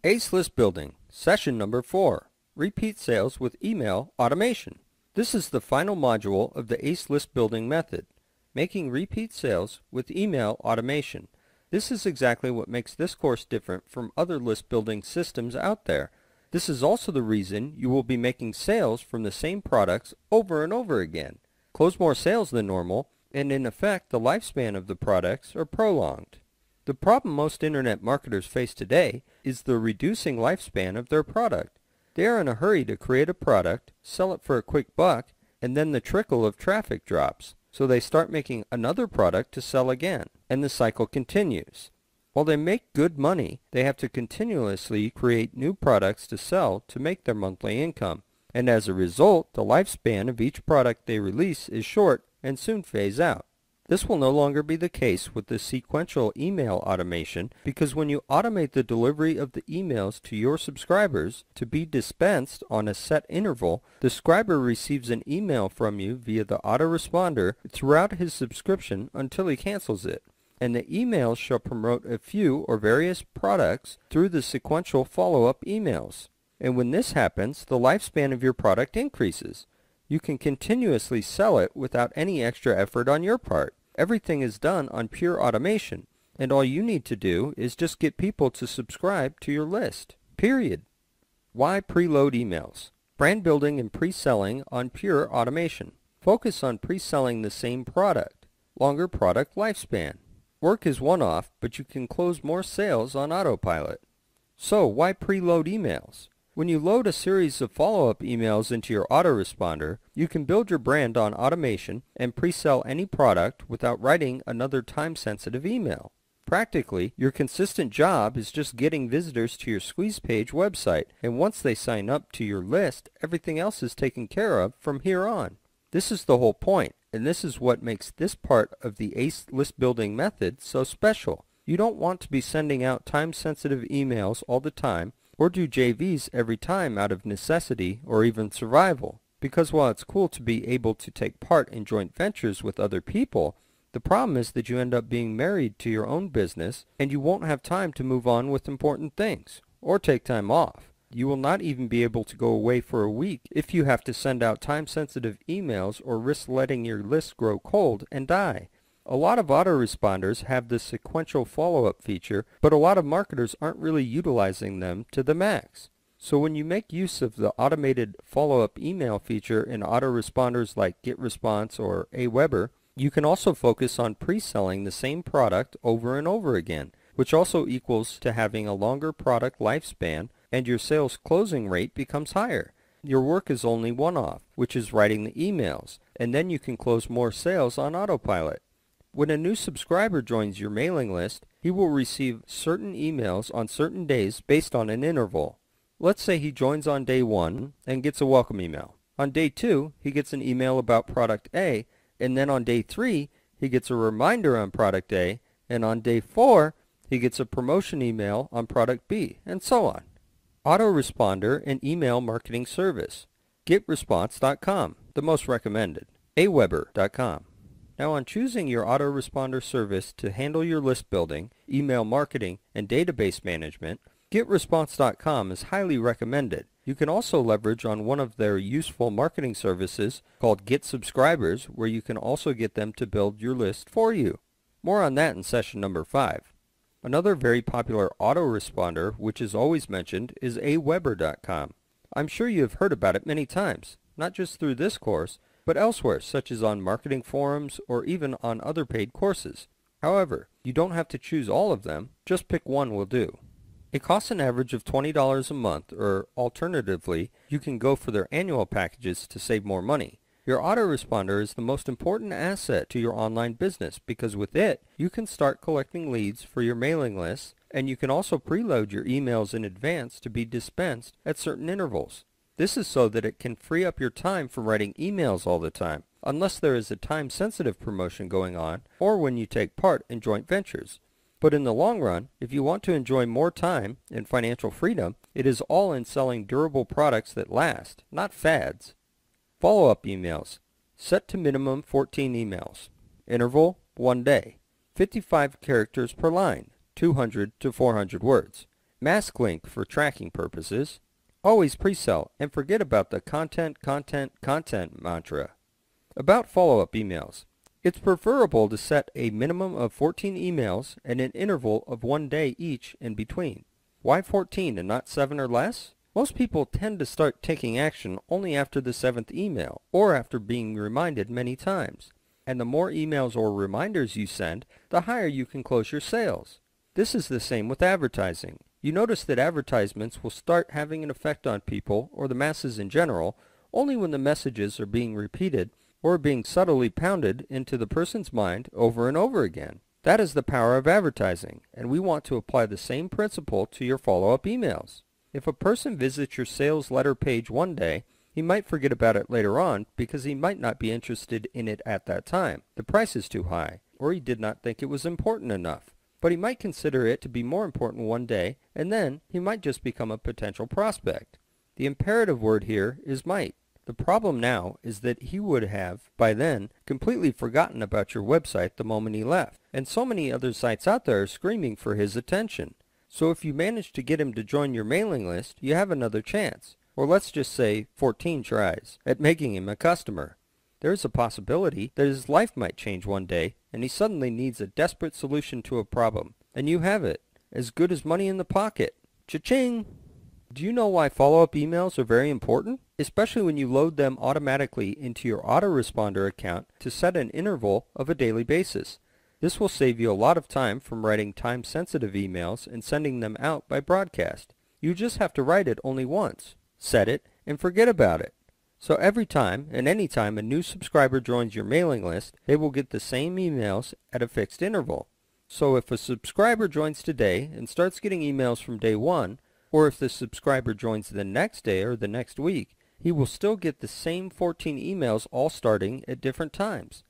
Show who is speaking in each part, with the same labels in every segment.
Speaker 1: Ace List Building, Session Number 4, Repeat Sales with Email Automation. This is the final module of the Ace List Building method, making repeat sales with email automation. This is exactly what makes this course different from other list building systems out there. This is also the reason you will be making sales from the same products over and over again. Close more sales than normal, and in effect the lifespan of the products are prolonged. The problem most internet marketers face today is the reducing lifespan of their product. They are in a hurry to create a product, sell it for a quick buck, and then the trickle of traffic drops. So they start making another product to sell again, and the cycle continues. While they make good money, they have to continuously create new products to sell to make their monthly income. And as a result, the lifespan of each product they release is short and soon phase out. This will no longer be the case with the sequential email automation, because when you automate the delivery of the emails to your subscribers to be dispensed on a set interval, the subscriber receives an email from you via the autoresponder throughout his subscription until he cancels it. And the emails shall promote a few or various products through the sequential follow-up emails. And when this happens, the lifespan of your product increases. You can continuously sell it without any extra effort on your part. Everything is done on pure automation, and all you need to do is just get people to subscribe to your list. Period. Why preload emails? Brand building and pre-selling on pure automation. Focus on pre-selling the same product. Longer product lifespan. Work is one-off, but you can close more sales on autopilot. So why preload emails? When you load a series of follow-up emails into your autoresponder, you can build your brand on automation and pre-sell any product without writing another time-sensitive email. Practically, your consistent job is just getting visitors to your squeeze page website, and once they sign up to your list, everything else is taken care of from here on. This is the whole point, and this is what makes this part of the ACE list building method so special. You don't want to be sending out time-sensitive emails all the time, or do JVs every time out of necessity or even survival. Because while it's cool to be able to take part in joint ventures with other people, the problem is that you end up being married to your own business and you won't have time to move on with important things, or take time off. You will not even be able to go away for a week if you have to send out time-sensitive emails or risk letting your list grow cold and die. A lot of autoresponders have this sequential follow-up feature, but a lot of marketers aren't really utilizing them to the max. So when you make use of the automated follow-up email feature in autoresponders like GetResponse or Aweber, you can also focus on pre-selling the same product over and over again, which also equals to having a longer product lifespan, and your sales closing rate becomes higher. Your work is only one-off, which is writing the emails, and then you can close more sales on autopilot. When a new subscriber joins your mailing list, he will receive certain emails on certain days based on an interval. Let's say he joins on day 1 and gets a welcome email. On day 2, he gets an email about product A, and then on day 3, he gets a reminder on product A, and on day 4, he gets a promotion email on product B, and so on. Autoresponder and email marketing service. GetResponse.com, the most recommended. Aweber.com. Now on choosing your autoresponder service to handle your list building, email marketing, and database management, GetResponse.com is highly recommended. You can also leverage on one of their useful marketing services called Get Subscribers, where you can also get them to build your list for you. More on that in session number 5. Another very popular autoresponder, which is always mentioned, is Aweber.com. I'm sure you have heard about it many times, not just through this course, but elsewhere, such as on marketing forums or even on other paid courses. However, you don't have to choose all of them, just pick one will do. It costs an average of $20 a month, or alternatively, you can go for their annual packages to save more money. Your autoresponder is the most important asset to your online business because with it, you can start collecting leads for your mailing lists, and you can also preload your emails in advance to be dispensed at certain intervals. This is so that it can free up your time from writing emails all the time, unless there is a time-sensitive promotion going on or when you take part in joint ventures. But in the long run, if you want to enjoy more time and financial freedom, it is all in selling durable products that last, not fads. Follow-up emails. Set to minimum 14 emails. Interval, 1 day. 55 characters per line, 200 to 400 words. Mask link for tracking purposes. Always pre-sell and forget about the content mantra. About follow-up emails. It's preferable to set a minimum of 14 emails and an interval of 1 day each in between. Why 14 and not 7 or less? Most people tend to start taking action only after the 7th email or after being reminded many times. And the more emails or reminders you send, the higher you can close your sales. This is the same with advertising. You notice that advertisements will start having an effect on people, or the masses in general, only when the messages are being repeated or being subtly pounded into the person's mind over and over again. That is the power of advertising, and we want to apply the same principle to your follow-up emails. If a person visits your sales letter page one day, he might forget about it later on because he might not be interested in it at that time. The price is too high, or he did not think it was important enough. But he might consider it to be more important one day, and then he might just become a potential prospect. The imperative word here is might. The problem now is that he would have, by then, completely forgotten about your website the moment he left, and so many other sites out there are screaming for his attention. So if you manage to get him to join your mailing list, you have another chance, or let's just say 14 tries, at making him a customer. There is a possibility that his life might change one day, and he suddenly needs a desperate solution to a problem. And you have it, as good as money in the pocket. Cha-ching! Do you know why follow-up emails are very important? Especially when you load them automatically into your autoresponder account to set an interval of a daily basis. This will save you a lot of time from writing time-sensitive emails and sending them out by broadcast. You just have to write it only once, set it, and forget about it. So every time and any time a new subscriber joins your mailing list, they will get the same emails at a fixed interval. So if a subscriber joins today and starts getting emails from day one, or if the subscriber joins the next day or the next week, he will still get the same 14 emails all starting at different times.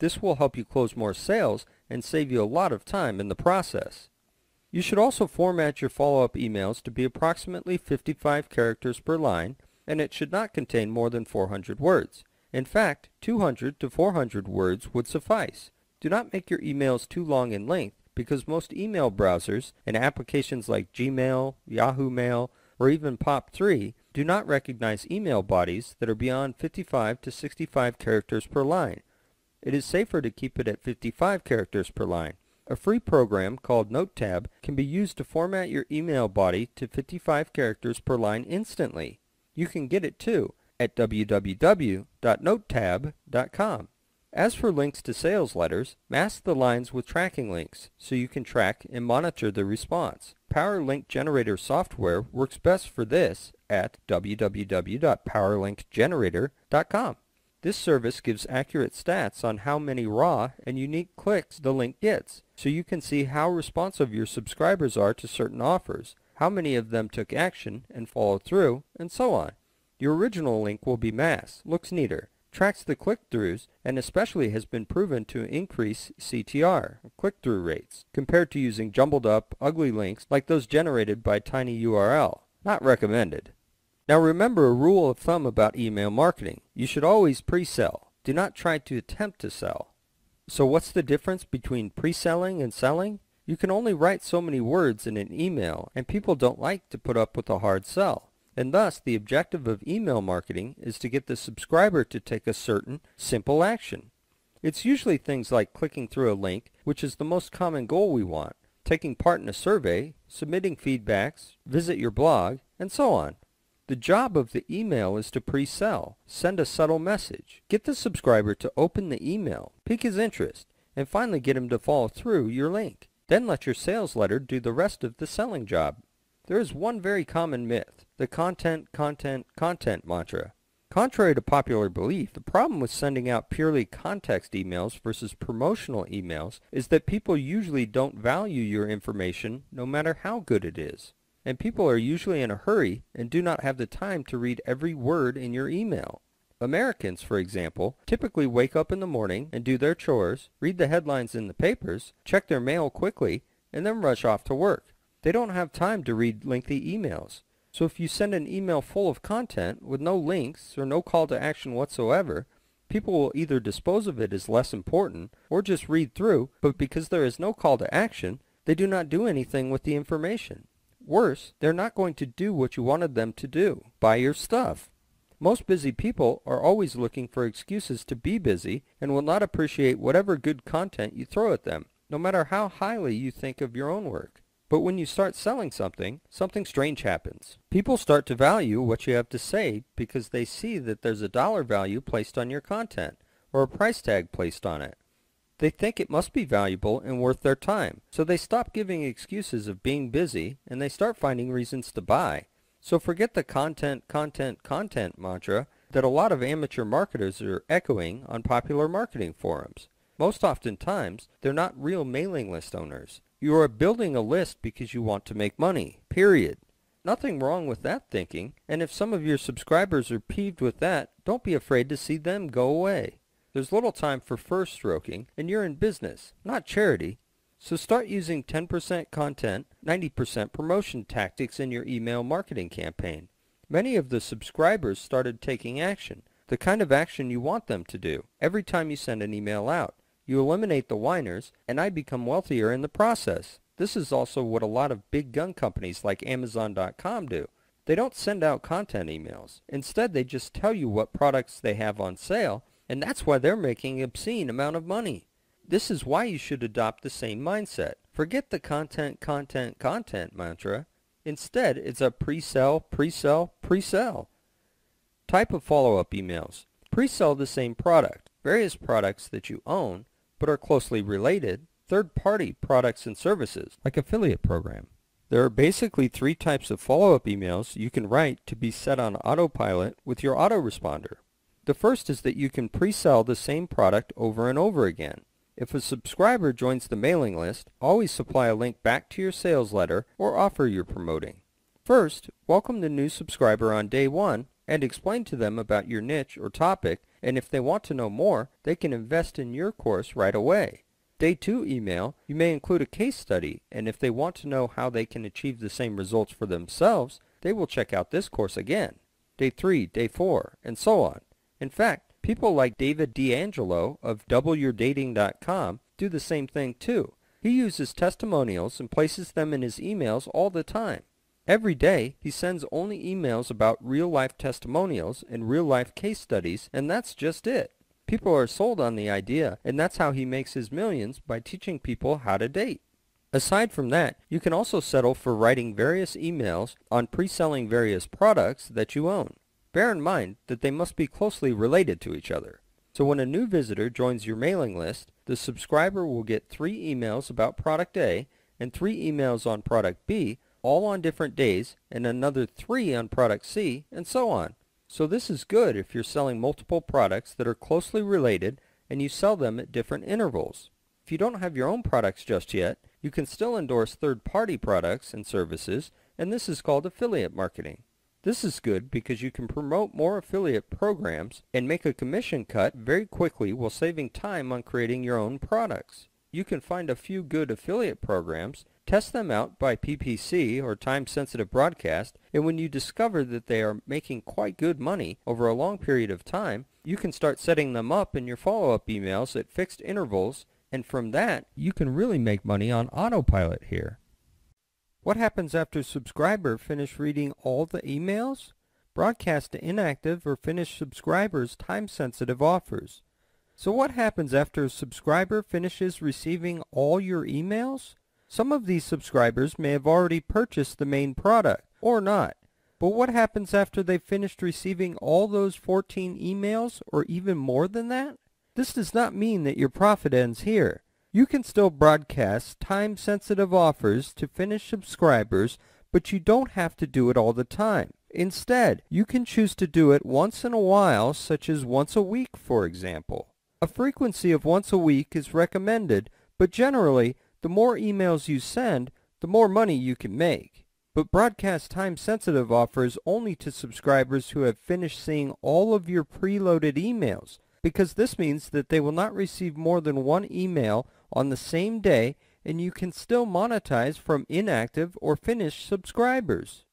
Speaker 1: This will help you close more sales and save you a lot of time in the process. You should also format your follow-up emails to be approximately 55 characters per line, and it should not contain more than 400 words. In fact, 200 to 400 words would suffice. Do not make your emails too long in length, because most email browsers and applications like Gmail, Yahoo Mail, or even POP3 do not recognize email bodies that are beyond 55 to 65 characters per line. It is safer to keep it at 55 characters per line. A free program called NoteTab can be used to format your email body to 55 characters per line instantly. You can get it too at www.notetab.com. As for links to sales letters, mask the lines with tracking links so you can track and monitor the response. Power Link Generator software works best for this at www.powerlinkgenerator.com. This service gives accurate stats on how many raw and unique clicks the link gets, so you can see how responsive your subscribers are to certain offers, how many of them took action and followed through, and so on. Your original link will be masked, looks neater, tracks the click-throughs, and especially has been proven to increase CTR, click-through rates, compared to using jumbled up, ugly links like those generated by TinyURL. Not recommended. Now remember a rule of thumb about email marketing. You should always pre-sell. Do not try to attempt to sell. So what's the difference between pre-selling and selling? You can only write so many words in an email, and people don't like to put up with a hard sell. And thus, the objective of email marketing is to get the subscriber to take a certain, simple action. It's usually things like clicking through a link, which is the most common goal we want, taking part in a survey, submitting feedbacks, visit your blog, and so on. The job of the email is to pre-sell, send a subtle message, get the subscriber to open the email, pique his interest, and finally get him to follow through your link. Then let your sales letter do the rest of the selling job. There is one very common myth, the content mantra. Contrary to popular belief, the problem with sending out purely context emails versus promotional emails is that people usually don't value your information no matter how good it is. And people are usually in a hurry and do not have the time to read every word in your email. Americans, for example, typically wake up in the morning and do their chores, read the headlines in the papers, check their mail quickly, and then rush off to work. They don't have time to read lengthy emails. So if you send an email full of content with no links or no call to action whatsoever, people will either dispose of it as less important or just read through, but because there is no call to action, they do not do anything with the information. Worse, they're not going to do what you wanted them to do, buy your stuff. Most busy people are always looking for excuses to be busy and will not appreciate whatever good content you throw at them, no matter how highly you think of your own work. But when you start selling something, something strange happens. People start to value what you have to say because they see that there's a dollar value placed on your content, or a price tag placed on it. They think it must be valuable and worth their time, so they stop giving excuses of being busy and they start finding reasons to buy. So forget the content mantra that a lot of amateur marketers are echoing on popular marketing forums. Most oftentimes, they're not real mailing list owners. You are building a list because you want to make money, period. Nothing wrong with that thinking, and if some of your subscribers are peeved with that, don't be afraid to see them go away. There's little time for fur stroking, and you're in business, not charity. So start using 10% content, 90% promotion tactics in your email marketing campaign. Many of the subscribers started taking action, the kind of action you want them to do, every time you send an email out. You eliminate the whiners, and I become wealthier in the process. This is also what a lot of big gun companies like Amazon.com do. They don't send out content emails. Instead, they just tell you what products they have on sale, and that's why they're making an obscene amount of money. This is why you should adopt the same mindset. Forget the content mantra. Instead, it's a pre-sell, pre-sell, pre-sell. Type of follow-up emails. Pre-sell the same product, various products that you own, but are closely related, third-party products and services, like affiliate program. There are basically 3 types of follow-up emails you can write to be set on autopilot with your autoresponder. The first is that you can pre-sell the same product over and over again. If a subscriber joins the mailing list, always supply a link back to your sales letter or offer you're promoting. First, welcome the new subscriber on day 1 and explain to them about your niche or topic, and if they want to know more, they can invest in your course right away. Day 2 email, you may include a case study, and if they want to know how they can achieve the same results for themselves, they will check out this course again. Day 3, day 4, and so on. In fact, people like David D'Angelo of doubleyourdating.com do the same thing too. He uses testimonials and places them in his emails all the time. Every day, he sends only emails about real-life testimonials and real-life case studies, and that's just it. People are sold on the idea, and that's how he makes his millions, by teaching people how to date. Aside from that, you can also settle for writing various emails on pre-selling various products that you own. Bear in mind that they must be closely related to each other. So when a new visitor joins your mailing list, the subscriber will get 3 emails about product A and 3 emails on product B, all on different days, and another 3 on product C, and so on. So this is good if you're selling multiple products that are closely related and you sell them at different intervals. If you don't have your own products just yet, you can still endorse third-party products and services, and this is called affiliate marketing. This is good because you can promote more affiliate programs and make a commission cut very quickly while saving time on creating your own products. You can find a few good affiliate programs, test them out by PPC or time-sensitive broadcast, and when you discover that they are making quite good money over a long period of time, you can start setting them up in your follow-up emails at fixed intervals, and from that, you can really make money on autopilot here. What happens after a subscriber finish reading all the emails? Broadcast to inactive or finished subscribers time-sensitive offers. So what happens after a subscriber finishes receiving all your emails? Some of these subscribers may have already purchased the main product, or not. But what happens after they've finished receiving all those 14 emails, or even more than that? This does not mean that your profit ends here. You can still broadcast time-sensitive offers to finished subscribers, but you don't have to do it all the time. Instead, you can choose to do it once in a while, such as once a week, for example. A frequency of once a week is recommended, but generally, the more emails you send, the more money you can make. But broadcast time-sensitive offers only to subscribers who have finished seeing all of your preloaded emails, because this means that they will not receive more than 1 email on the same day, and you can still monetize from inactive or finished subscribers.